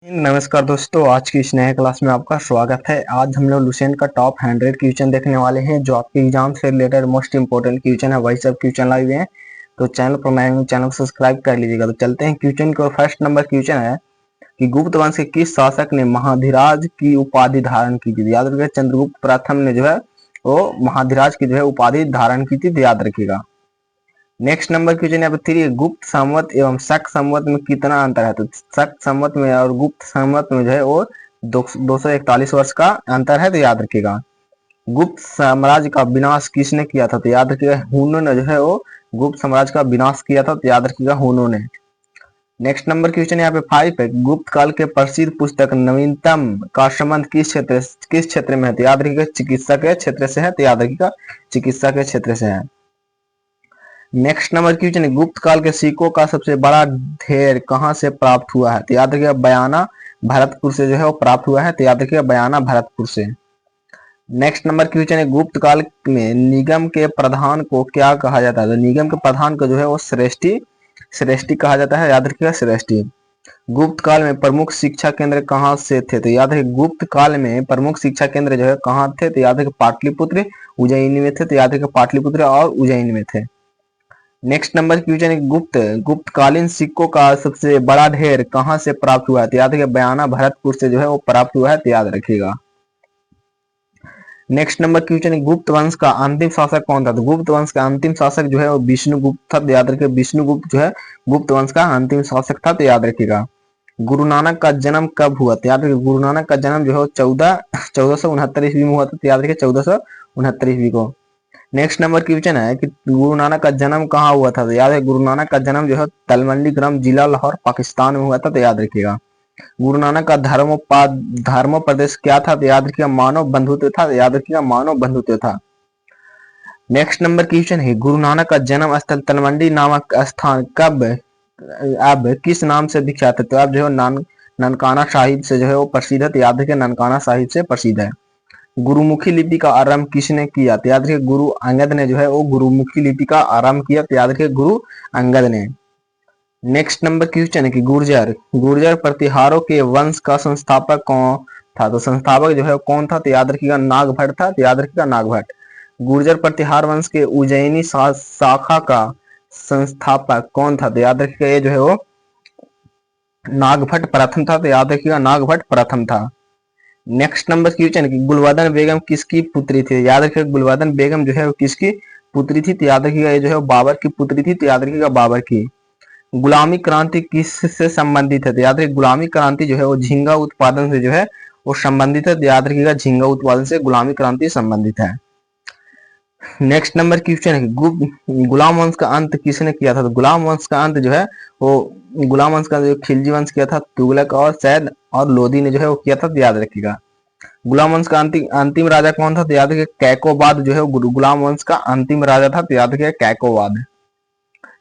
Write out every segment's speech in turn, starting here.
नमस्कार दोस्तों, आज की इस नए क्लास में आपका स्वागत है। आज हम लोग लुसेंट का टॉप 100 क्वेश्चन देखने वाले हैं जो आपके एग्जाम से रिलेटेड मोस्ट इंपोर्टेंट क्वेश्चन है, वही सब क्वेश्चन लाए हुए हैं। तो चैनल पर नए हैं, चैनल को सब्सक्राइब कर लीजिएगा। तो चलते हैं क्वेश्चन को। फर्स्ट नंबर क्वेश्चन है कि गुप्त वंश के किस शासक ने महाधिराज की उपाधि धारण की थी? याद रखिएगा, चंद्रगुप्त प्रथम ने जो है वो महाधिराज की जो है उपाधि धारण की थी, तो याद रखिएगा। नेक्स्ट नंबर क्वेश्चन यहाँ पे 3, गुप्त संवत एवं शक संवत में कितना अंतर है? तो शक संवत में और गुप्त संवत में जो है वो 241 वर्ष का अंतर है, तो याद रखिएगा। गुप्त साम्राज्य का विनाश किसने किया था? तो याद रखिएगा हुनों ने जो है वो गुप्त साम्राज्य का विनाश किया था, तो याद रखिएगा हुनों ने। नेक्स्ट नंबर क्वेश्चन यहाँ पे 5 है, गुप्त काल के प्रसिद्ध पुस्तक नवीनतम का संबंध किस क्षेत्र में है? तो याद रखिएगा चिकित्सा के क्षेत्र से है, तो याद रखिएगा चिकित्सा के क्षेत्र से है। नेक्स्ट नंबर क्वेश्चन है, गुप्त काल के सिक्कों का सबसे बड़ा ढेर कहां से प्राप्त हुआ है? तो याद रखिएगा बयाना भरतपुर से जो है वो प्राप्त हुआ है, तो याद रखिएगा बयाना भरतपुर से। नेक्स्ट नंबर क्वेश्चन है, गुप्त काल में निगम के प्रधान को क्या कहा जाता है? तो निगम के प्रधान को जो है वो श्रेष्ठी कहा जाता है, याद रखिएगा श्रेष्ठी। गुप्त काल में प्रमुख शिक्षा केंद्र कहाँ से थे? तो याद रखिए गुप्त काल में प्रमुख शिक्षा केंद्र जो है कहाँ थे? तो याद रखिए पाटलिपुत्र उज्जैन में थे, तो याद रखिए पाटलिपुत्र और उज्जैन में थे। नेक्स्ट नंबर क्वेश्चन है, गुप्तकालीन सिक्कों का सबसे बड़ा ढेर कहां से प्राप्त हुआ है? तो याद रखिए बयाना भरतपुर से जो है वो प्राप्त हुआ है, तो याद रखिएगा। नेक्स्ट नंबर क्वेश्चन है, गुप्त वंश का अंतिम शासक कौन था? तो गुप्त वंश का अंतिम शासक जो है वो विष्णुगुप्त था, तो याद रखिए विष्णुगुप्त जो है गुप्त वंश का अंतिम शासक था, तो याद रखिएगा। गुरु नानक का जन्म कब हुआ? तो याद रखिए गुरु नानक का जन्म जो है 1469 ईस्वी में हुआ था, तो याद रखिए 1469 ईस्वी को। नेक्स्ट नंबर क्वेश्चन है कि गुरु नानक का जन्म कहाँ हुआ था? तो याद है गुरु नानक का जन्म जो है तलवंडी ग्राम, जिला लाहौर, पाकिस्तान में हुआ था, तो याद रखिएगा। गुरु नानक का धर्म प्रदेश क्या था? तो याद रखिएगा मानव बंधुत्व था, तो याद रखिएगा मानव बंधुत्व था। नेक्स्ट नंबर क्वेश्चन है, गुरु नानक का जन्म स्थल तलवंडी नामक स्थान कब अब किस नाम से विख्यात है? तो अब जो है ननकाना साहिब से जो है वो प्रसिद्ध है, तो याद रखिए ननकाना साहिब से प्रसिद्ध है। गुरुमुखी लिपि का आरंभ किसने किया? तो याद रखिए गुरु अंगद ने जो है वो गुरुमुखी लिपि का आरंभ किया, तो याद रखिए गुरु अंगद ने। नेक्स्ट नंबर क्वेश्चन है कि गुर्जर प्रतिहारों के वंश का संस्थापक कौन था? तो संस्थापक जो है कौन था? तो याद रखिएगा नागभट्ट था, तो याद रखिएगा नागभट्ट। गुर्जर प्रतिहार वंश के उज्जैनी शाखा का संस्थापक कौन था? तो याद रखिएगा ये जो है वो नागभट्ट प्रथम था, तो याद रखिएगा नागभट्ट प्रथम था। नेक्स्ट नंबर क्वेश्चन की गुलबदन बेगम किसकी पुत्री थी? याद रखिएगा गुलबदन बेगम जो है वो किसकी पुत्री थी? तो याद रखिएगा ये जो है बाबर की पुत्री थी, तो याद रखिएगा बाबर की। गुलामी क्रांति किससे संबंधित है? तो याद रखिए गुलामी क्रांति जो है वो झींगा उत्पादन से जो है वो संबंधित है, तो याद रखिएगा झींगा उत्पादन से गुलामी क्रांति संबंधित है। नेक्स्ट नंबर क्वेश्चन है गुलाम वंश का अंत किसने किया था? तो गुलाम वंश का अंत जो है वो गुलाम वंश का जो खिलजी वंश किया था तुगलक और सैद और लोदी ने जो है वो किया था, तो याद रखिएगा। गुलाम वंश का अंतिम राजा कौन था? तो याद रखिए कैकोबाद जो है गुलाम वंश का अंतिम राजा था, तो याद रखिए कैकोबाद।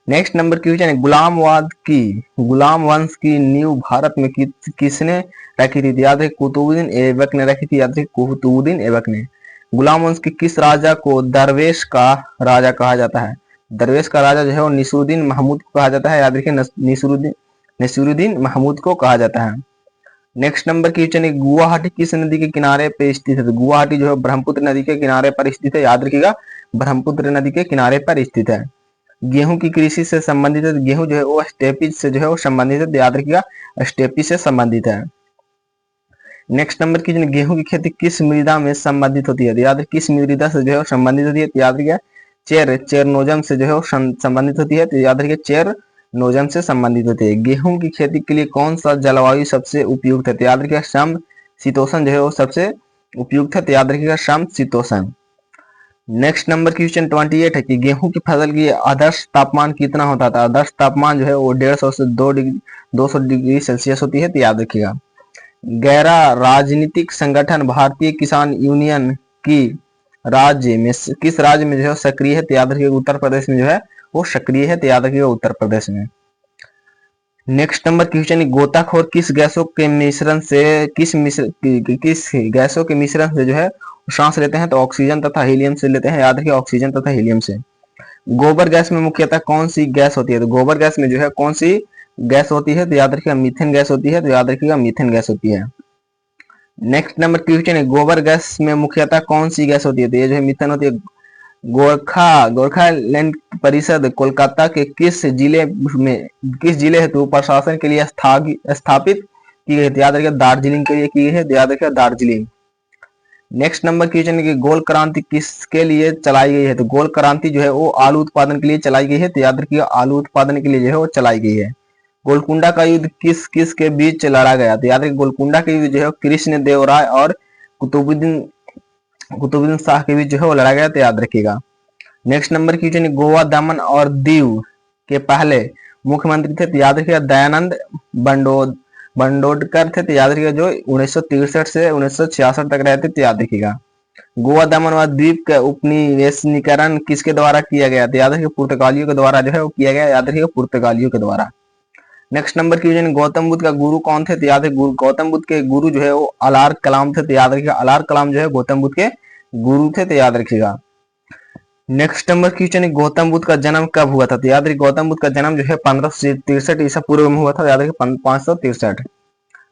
नेक्स्ट नंबर क्वेश्चन है गुलाम वंश की नींव भारत में किसने रखी थी? याद रखिए कुतुबुद्दीन ऐबक ने रखी थी, याद रखिए कुतुबुद्दीन ऐबक ने। गुलाम वंश के किस राजा को दरवेश का राजा कहा जाता है? दरवेश का राजा जो है वो निसरुद्दीन महमूद को कहा जाता है, याद रखिए निसरुद्दीन महमूद को कहा जाता है। नेक्स्ट नंबर क्वेश्चन है गुवाहाटी किस नदी के किनारे पे स्थित है? तो गुवाहाटी जो है ब्रह्मपुत्र नदी के किनारे पर स्थित है, याद रखिएगा ब्रह्मपुत्र नदी के किनारे पर स्थित है। गेहूं की कृषि से संबंधित है, गेहूं जो है वो स्टेपिज से जो है वो संबंधित है, याद रखिएगा स्टेपिज से संबंधित है। नेक्स्ट नंबर क्वेश्चन गेहूं की खेती किस मृदा में संबंधित होती है? तो याद किस मृदा से जो है संबंधित होती है? तो याद रखिएगा चेरनोजम से जो है संबंधित होती है, तो याद रखिए चेरनोजम से संबंधित होती है। गेहूं की खेती के लिए कौन सा जलवायु सबसे उपयुक्त है? तो याद रखिएगा समशीतोष्ण जो है वो सबसे उपयुक्त है, तो याद रखिएगा समशीतोष्ण। नेक्स्ट नंबर क्वेश्चन 28 है कि गेहूं की फसल की आदर्श तापमान कितना होता था? आदर्श तापमान जो है वो 150 से 200 डिग्री सेल्सियस होती है, तो याद रखिएगा। गैरा राजनीतिक संगठन भारतीय किसान यूनियन की किस राज्य में जो है सक्रिय है? तो याद रखिएगा उत्तर प्रदेश में जो है वो सक्रिय है, तो याद रखिएगा उत्तर प्रदेश में। नेक्स्ट नंबर क्वेश्चन गोताखोर किस गैसों के मिश्रण से किस गैसों के मिश्रण से जो है सांस लेते हैं? तो ऑक्सीजन तथा हीलियम से लेते हैं, याद रखिए ऑक्सीजन तथा हीलियम से। गोबर गैस में मुख्यतः कौन सी गैस होती है? तो गोबर गैस में जो है कौन सी गैस होती है? तो याद रखिएगा मीथेन गैस होती है। तो याद रखिएगा मीथेन गैस होती है। नेक्स्ट नंबर क्वेश्चन है, गोबर गैस में मुख्यतः कौन सी गैस होती है? तो ये जो है मीथेन होती है। गोरखालैंड परिषद कोलकाता के किस जिले हेतु प्रशासन के लिए स्थापित की गई? याद रखिए दार्जिलिंग के लिए की गई है। याद रखिए दार्जिलिंग। नेक्स्ट नंबर क्वेश्चन है कि गोल क्रांति किसके लिए चलाई गई है? तो गोल क्रांति जो है वो आलू उत्पादन के लिए चलाई गई है। तो याद रखिए आलू उत्पादन के लिए जो है वो चलाई गई है। गोलकुंडा का युद्ध किस किस के बीच लड़ा गया? तो याद रखिए गोलकुंडा का युद्ध जो है कृष्ण देव राय और कुतुबुद्दीन शाह के बीच जो है वो लड़ा गया। तो याद रखिएगा। नेक्स्ट नंबर क्वेश्चन है, गोवा दमन और दीव के पहले मुख्यमंत्री थे? तो याद रखिएगा दयानंद बंडोडकर थे। तो याद रखिएगा जो 1963 से 1966 तक रहे थे। तो याद रखिएगा। गोवा दमन और द्वीप का उपनिवेशीकरण किसके द्वारा किया गया? तो याद रखिए पुर्तगालियों के द्वारा जो है वो किया गया। याद रखिएगा पुर्तगालियों के द्वारा। Next number question, Gautam Buddha का गुरु कौन थे? तो याद है गौतम बुद्ध के गुरु जो है वो अलार कलाम थे। तो याद रखिएगा अलार कलाम जो है गौतम बुद्ध के गुरु थे। तो याद रखिएगा। नेक्स्ट नंबर क्वेश्चन है, गौतम बुद्ध का जन्म कब हुआ था? तो याद रखिए गौतम बुद्ध का जन्म जो है 1563 ईसा पूर्व में हुआ था। याद रखिए 563।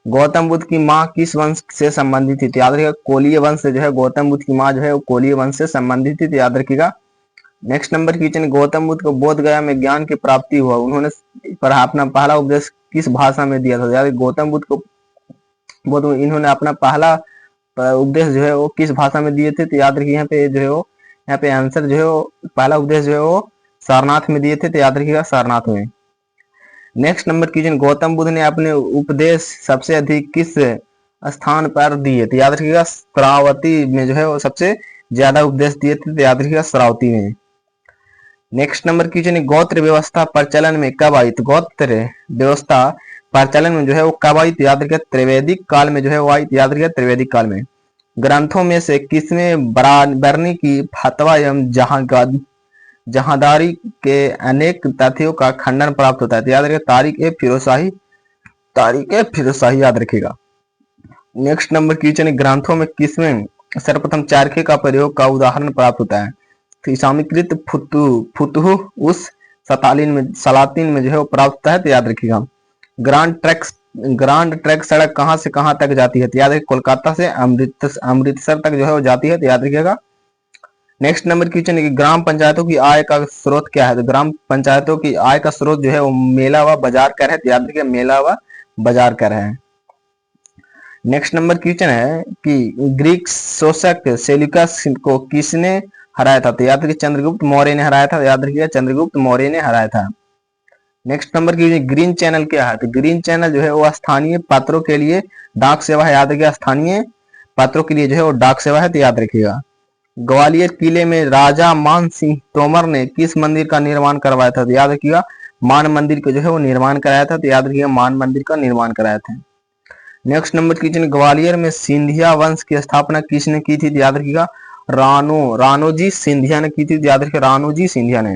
गौतम बुद्ध की माँ किस वंश से संबंधित थी? तो याद रखिएगा कोलीय वंश से जो है गौतम बुद्ध की माँ जो है वो कोलीय वंश से संबंधित थी। तो याद रखिएगा। Next number question, Gautam Buddha को बोध गया में ज्ञान की प्राप्ति हुआ, उन्होंने अपना पहला उपदेश किस भाषा में दिया था? याद गौतम बुद्ध को इन्होंने अपना पहला उपदेश जो है वो किस भाषा में दिए थे? तो याद रखिए यहाँ पे जो है वो यहाँ पे आंसर जो है वो पहला उपदेश जो है वो सारनाथ में दिए थे। तो याद रखिएगा सारनाथ में। Next number question, Gautam Buddha ने अपने उपदेश सबसे अधिक किस स्थान पर दिए? तो याद रखिएगा श्रावती में जो है वो सबसे ज्यादा उपदेश दिए थे। तो याद रखिएगा श्रावती में। नेक्स्ट नंबर क्वेश्चन, गोत्र व्यवस्था प्रचलन में कब आई? तो गोत्र व्यवस्था प्रचलन में जो है वो कब आई? तो याद रखिएगा त्रिवेदिक काल में जो है वो आई। याद रखिएगा त्रिवेदिक काल में। ग्रंथों में से किसमें बरनी की फतवा एवं जहांदारी के अनेक तथ्यों का खंडन प्राप्त होता है? तो याद रखिएगा तारीख ए फिरोजशाही याद रखिएगा। नेक्स्ट नंबर क्वेश्चन है, ग्रंथों में किसमें सर्वप्रथम चारखे का प्रयोग का उदाहरण प्राप्त होता है? तो इस्लामीकृत फुतुह उस सलातीन में जो है वो प्राप्त होता है। तो याद रखिएगा। ग्रांड ट्रैक सड़क कहां से कहां तक जाती है? तो याद रखिए कोलकाता से अमृतसर तक जो है वो जाती है। तो याद रखिएगा। नेक्स्ट नंबर क्वेश्चन है कि ग्राम पंचायतों की आय का स्रोत क्या है? तो ग्राम पंचायतों की आय का स्रोत जो है वो मेला व बाजार कर है। तो याद रखिए मेला व बाजार कर है। नेक्स्ट नंबर क्वेश्चन है कि ग्रीक शासक सेल्यूकस को किसने हराया था? तो याद रखिए चंद्रगुप्त मौर्य ने हराया था। याद रखिए चंद्रगुप्त मौर्य ने हराया था। नेक्स्ट नंबर की ग्रीन चैनल क्या है? तो ग्रीन चैनल जो है वो स्थानीय पात्रों के लिए डाक सेवा है। याद रखिएगा स्थानीय पात्रों के लिए जो है वो डाक सेवा है। तो याद रखिएगा। ग्वालियर किले में राजा मान सिंह तोमर ने किस मंदिर का निर्माण करवाया था? तो याद रखिएगा मान मंदिर का जो है वो निर्माण कराया था। तो याद रखिएगा मान मंदिर का निर्माण कराया था। नेक्स्ट नंबर क्वेश्चन, ग्वालियर में सिंधिया वंश की स्थापना किसने की थी? तो याद रखिएगा राणोजी सिंधिया ने की थी। तो याद रखिए राणोजी सिंधिया ने।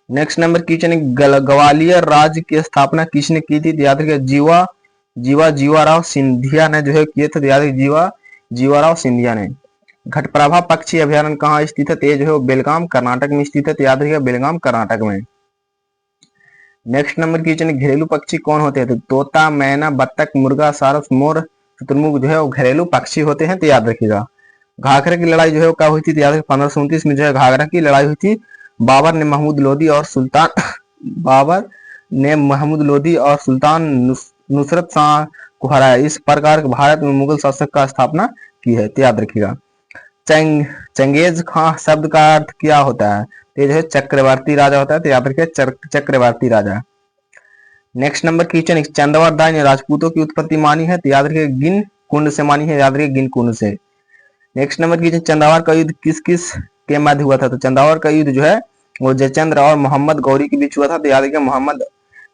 नेक्स्ट नंबर क्वेश्चन है, ग्वालियर राज्य की स्थापना किसने की थी? तो याद रखिए जीवाराव सिंधिया ने जो है किए थे। तो याद रखिए जीवाराव सिंधिया ने। घटप्रभा पक्षी अभ्यारण्य कहाँ स्थित है? तो ये जो है वो बेलगाम कर्नाटक में स्थित है। तो याद रखिएगा बेलगाम कर्नाटक में। नेक्स्ट नंबर क्वेश्चन है, घरेलू पक्षी कौन होते हैं? तो तोता, मैना, बत्तख, मुर्गा, सारस, मोर, शुतुरमुर्ग जो है वो घरेलू पक्षी होते हैं। तो याद रखिएगा। घाघरा की लड़ाई जो है वो कब हुई थी? तो याद रखिए 1529 में जो है घाघरा की लड़ाई हुई थी। बाबर ने महमूद लोधी और सुल्तान नुसरत शाह को हराया। इस प्रकार भारत में मुगल शासक का स्थापना की है। तो याद रखिएगा। चंगेज खां शब्द का अर्थ क्या होता है? तो ये जो है चक्रवर्ती राजा होता है। तो याद रखिए चक्रवर्ती राजा। नेक्स्ट नंबर क्वेश्चन, चंदवार दाई ने राजपूतों की उत्पत्ति मानी है? तो याद रखिए गिन कुंड से मानी है। याद रखिए गिन कुंड से। नेक्स्ट नंबर क्वेश्चन, चंदावर का युद्ध किस किस के मध्य हुआ था? तो चंदावर का युद्ध जो है वो जयचंद्र और मोहम्मद गौरी के बीच हुआ था। तो याद रखिए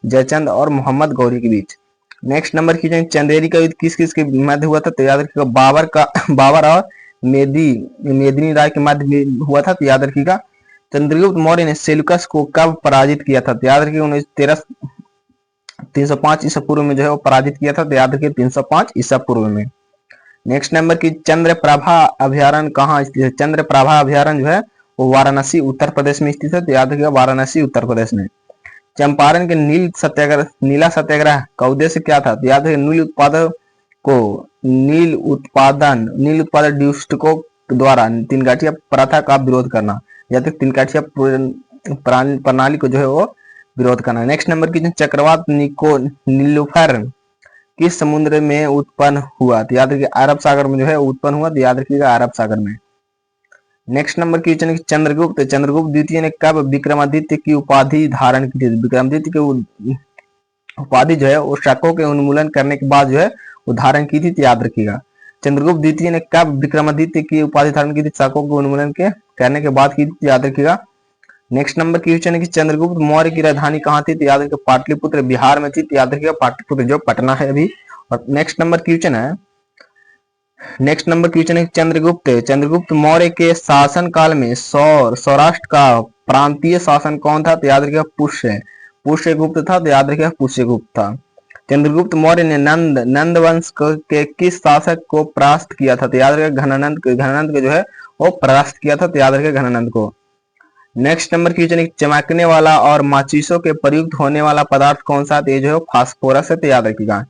जयचंद और मोहम्मद गौरी के बीच। नेक्स्ट नंबर क्वेश्चन, चंदेरी का युद्ध किस किस के मध्य हुआ था? तो याद रखिएगा बाबर और मेदिनी राय के मध्य हुआ था। तो याद रखिएगा। चंद्रगुप्त मौर्य ने सेल्यूकस को कब पराजित किया था? तो याद रखिए 305 ईसा पूर्व में जो है वो पराजित किया था। तो याद रखिए 305 ईसा पूर्व में। नेक्स्ट नंबर की चंद्रप्रभा अभ्यारण्य कहाँ स्थित है? चंद्रप्रभा अभ्यारण्य जो है वो वाराणसी उत्तर प्रदेश में स्थित है। तो याद रखिएगा वाराणसी उत्तर प्रदेश में। चंपारण के नीला सत्याग्रह का उद्देश्य क्या था? तो याद है नील उत्पादन ड्यूस्टको द्वारा तीनगाठिया प्रथा का विरोध करना, या तो तीनगाठिया प्रणाली को जो है वो विरोध करना। नेक्स्ट नंबर की चक्रवात नीलुफर किस समुद्र में उत्पन्न हुआ? तो याद रखिए अरब सागर में जो है उत्पन्न हुआ, तो याद रखिएगा अरब सागर में। नेक्स्ट नंबर क्वेश्चन चंद्रगुप्त द्वितीय ने कब विक्रमादित्य की उपाधि धारण की थी? विक्रमादित्य की उपाधि जो है वो शकों के उन्मूलन करने के बाद जो है वो धारण की थी, तो याद रखिएगा चंद्रगुप्त द्वितीय ने कब विक्रमादित्य की उपाधि धारण की थी? शकों के उन्मूलन के करने के बाद की थी, याद रखिएगा। नेक्स्ट नंबर क्वेश्चन है कि चंद्रगुप्त मौर्य की राजधानी कहाँ थी? तो याद रखिएगा पाटलिपुत्र बिहार में थी, तो याद रखिएगा पाटलिपुत्र जो पटना है अभी। और नेक्स्ट नंबर क्वेश्चन है चंद्रगुप्त मौर्य के शासन काल में सौराष्ट्र का प्रांतीय शासन कौन था? तो याद रखिएगा पुष्यगुप्त था, तो याद रखिएगा पुष्यगुप्त था। चंद्रगुप्त मौर्य ने नंद वंश के किस शासक को परास्त किया था? तो याद रखिएगा घनानंद को जो है वो परास्त किया था, तो याद रखिएगा घनानंद को। नेक्स्ट नंबर क्वेश्चन है चमकने वाला और माचिसों के प्रयुक्त होने वाला पदार्थ कौन सा? तो जो है फास्फोरस है, तो याद रखिएगा।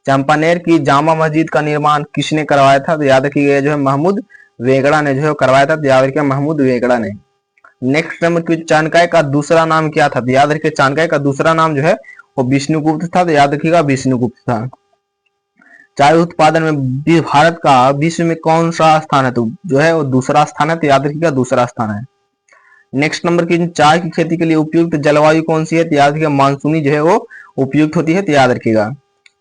चंपानेर की जामा मस्जिद का निर्माण किसने करवाया था? तो याद रखिएगा जो है महमूद वेगड़ा ने जो है करवाया था, तो याद रखिएगा महमूद वेगड़ा ने। नेक्स्ट नंबर की चाणक्य का दूसरा नाम क्या था? तो याद रखिए चाणक्य का दूसरा नाम जो है वो विष्णुगुप्त था, तो याद रखिएगा विष्णुगुप्त था। चाय उत्पादन में भारत का विश्व में कौन सा स्थान है? तो जो है वो दूसरा स्थान है, तो याद रखिएगा दूसरा स्थान है। नेक्स्ट नंबर की चाय की खेती के लिए उपयुक्त जलवायु कौन सी है? तो याद रखिएगा मानसूनी जो है वो उपयुक्त होती है, तो याद रखिएगा।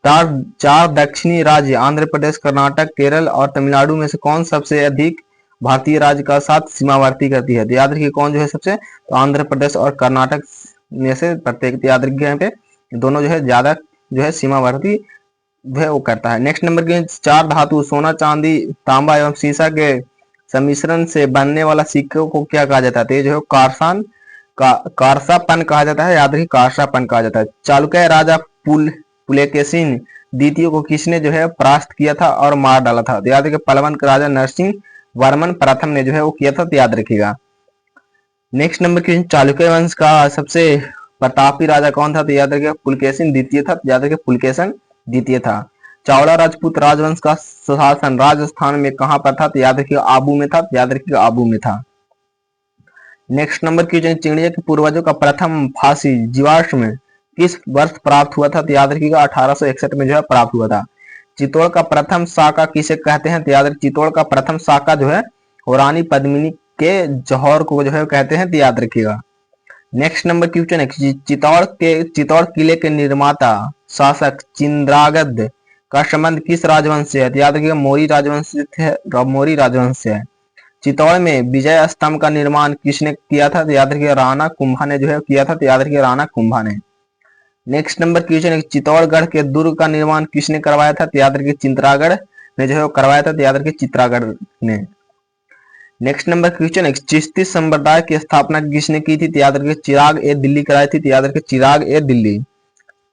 चार दक्षिणी राज्य आंध्र प्रदेश, कर्नाटक, केरल और तमिलनाडु में से कौन सबसे अधिक भारतीय राज्य का साथ सीमावर्ती करती है? तो याद रखिए कौन जो है सबसे? तो आंध्र प्रदेश और कर्नाटक में से प्रत्येक, याद रखिए यहाँ पे दोनों जो है ज्यादा जो है सीमावर्ती जो है वो करता है। नेक्स्ट नंबर के चार धातु सोना, चांदी, तांबा एवं सीसा के सम्मिश्रण से बनने वाला सिक्के को क्या कहा जाता है? तो ये जो है कारसापन कहा जाता है, याद रखिए कारसापन कहा जाता है। चालुक्य राजा पुलकेशिन द्वितीय को किसने जो है परास्त किया था और मार डाला था? तो याद रखिए पलवन का राजा नरसिंह वर्मन प्रथम ने जो है वो किया था, तो याद रखिएगा। नेक्स्ट नंबर क्वेश्चन चालुक्य वंश का सबसे प्रतापी राजा कौन था? तो याद रखिएगा पुलकेशिन द्वितीय था, याद रखिए पुलकेशिन द्वितीय था। चावला राजपूत राजवंश का शासन राजस्थान में कहां पर था? तो याद रखिएगा आबू में था, याद रखिएगा आबू में था। नेक्स्ट नंबर क्वेश्चन चिड़िया के पूर्वजों का प्रथम फांसी जीवाश्म में किस वर्ष प्राप्त हुआ था? तो याद रखिएगा 1861 में जो है प्राप्त हुआ था। चित्तौड़ का प्रथम शाका किसे कहते हैं? तो याद रखिए चित्तौड़ का प्रथम शाका जो है वो रानी पद्मिनी के जौहर को जो है कहते हैं, तो याद रखिएगा। नेक्स्ट नंबर क्वेश्चन है चित्तौड़ किले के निर्माता शासक चिंद्रागद का संबंध किस राजवंश से है? तो याद रखिएगा मौर्य राजवंश से है। चित्तौड़ में विजय स्तंभ का निर्माण किसने किया था? तो याद रखिएगा राणा कुंभा ने जो है किया था, तो याद रखिएगा राणा कुंभा ने। नेक्स्ट नंबर क्वेश्चन है चित्तौड़गढ़ के दुर्ग का निर्माण किसने करवाया था? तो याद रखिए चित्तौड़गढ़ ने जो है करवाया था, तो याद रखिए चित्तौड़गढ़ ने। नेक्स्ट नंबर क्वेश्चन है चिश्ती संप्रदाय की स्थापना किसने की थी? तो याद रखिए चिराग ए दिल्ली कराई थी, तो याद रखिए चिराग ए दिल्ली।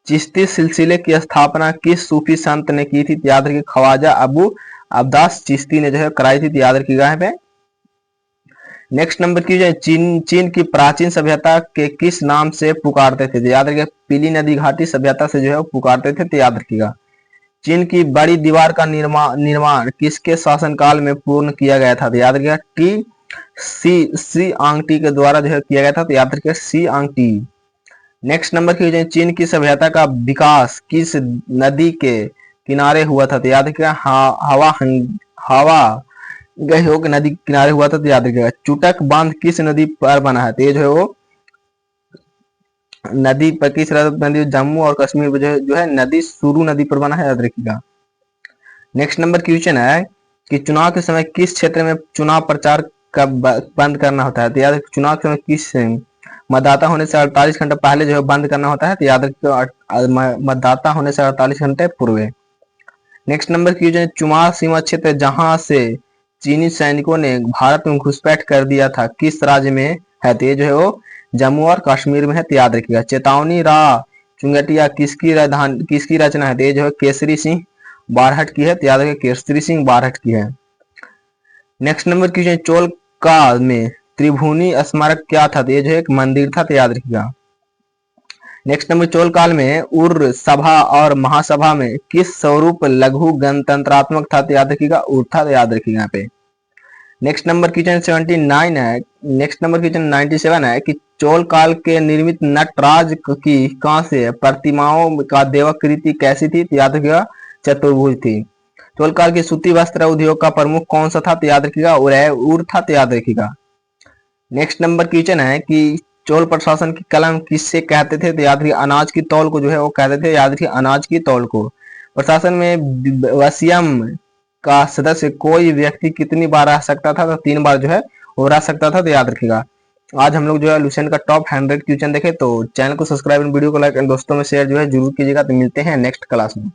चिश्ती सिलसिले की स्थापना किस सूफी संत ने की थी? तो याद रखिए ख्वाजा अबू अब्बास चिश्ती ने जो है कराई थी, तो याद रखिएगा यहाँ पे। नेक्स्ट नंबर की जो चीन की प्राचीन सभ्यता के किस नाम से पुकारते थे? तो याद रखिएगा पीली नदी घाटी सभ्यता से जो है पुकारते थे, तो याद रखिएगा। चीन की बड़ी दीवार का निर्माण किसके शासनकाल में पूर्ण किया गया था? तो याद रखिएगा सी आंग टी के द्वारा जो है किया गया था, तो याद रखिएगा सी आंग टी। नेक्स्ट नंबर की चीन की सभ्यता का विकास किस नदी के किनारे हुआ था? तो याद रखिएगा हवा गहयोग नदी किनारे हुआ था, तो याद रखिएगा। चुटक बांध किस नदी पर बना है? तो ये जो है वो नदी पर किस नदी जम्मू और कश्मीर में जो है नदी सुरू नदी पर बना है, याद रखिएगा। नेक्स्ट नंबर क्वेश्चन है कि चुनाव के समय किस क्षेत्र में चुनाव प्रचार का बंद करना होता है? तो याद रखिए चुनाव के समय किस मतदाता होने से 48 घंटे पहले जो है बंद करना होता है, तो याद रखिए मतदाता होने से 48 घंटे पूर्व। नेक्स्ट नंबर क्वेश्चन चुनाव सीमा क्षेत्र जहां से चीनी सैनिकों ने भारत में घुसपैठ कर दिया था किस राज्य में है? तो ये जो है वो जम्मू और कश्मीर में है, तो याद रखिएगा। चेतावनी राह चुंगटिया किसकी रचना है? तो ये जो है केसरी सिंह बारहट की है, तो याद रखिए केसरी सिंह बारहट की है। नेक्स्ट नंबर क्वेश्चन चोल काल में त्रिभुवनी स्मारक क्या था? तो ये जो है एक मंदिर था, तो याद रखिएगा। नेक्स्ट नंबर, चोल काल में उर सभा और महासभा में किस स्वरूप लघु गणतंत्रात्मक था, तो याद रखिएगा उर था, तो याद रखिएगा यहाँ पे। नेक्स्ट नंबर क्वेश्चन 79 है, नेक्स्ट नंबर क्वेश्चन 97 है कि चोल काल के निर्मित नटराज की कहां से प्रतिमाओं का देवाकृति कैसी थी, तो याद रखिएगा चतुर्भुज थी। चोल काल के सूती वस्त्र उद्योग का प्रमुख कौन सा था, तो याद रखिएगा उर था, तो याद रखिएगा। नेक्स्ट नंबर क्वेश्चन है कि चोल प्रशासन की कलम किससे कहते थे, तो याद रखिए अनाज की तौल को जो है वो कहते थे, याद रखिए अनाज की तौल को। प्रशासन में वसीयम का सदस्य कोई व्यक्ति कितनी बार रह सकता था, तो 3 बार जो है वो रह सकता था, तो याद रखिएगा। आज हम लोग जो है लुसेंट का टॉप 100 क्वेश्चन देखे, तो चैनल को सब्सक्राइब, वीडियो को लाइक एंड दोस्तों में शेयर जो है जरूर कीजिएगा। तो मिलते हैं नेक्स्ट क्लास में।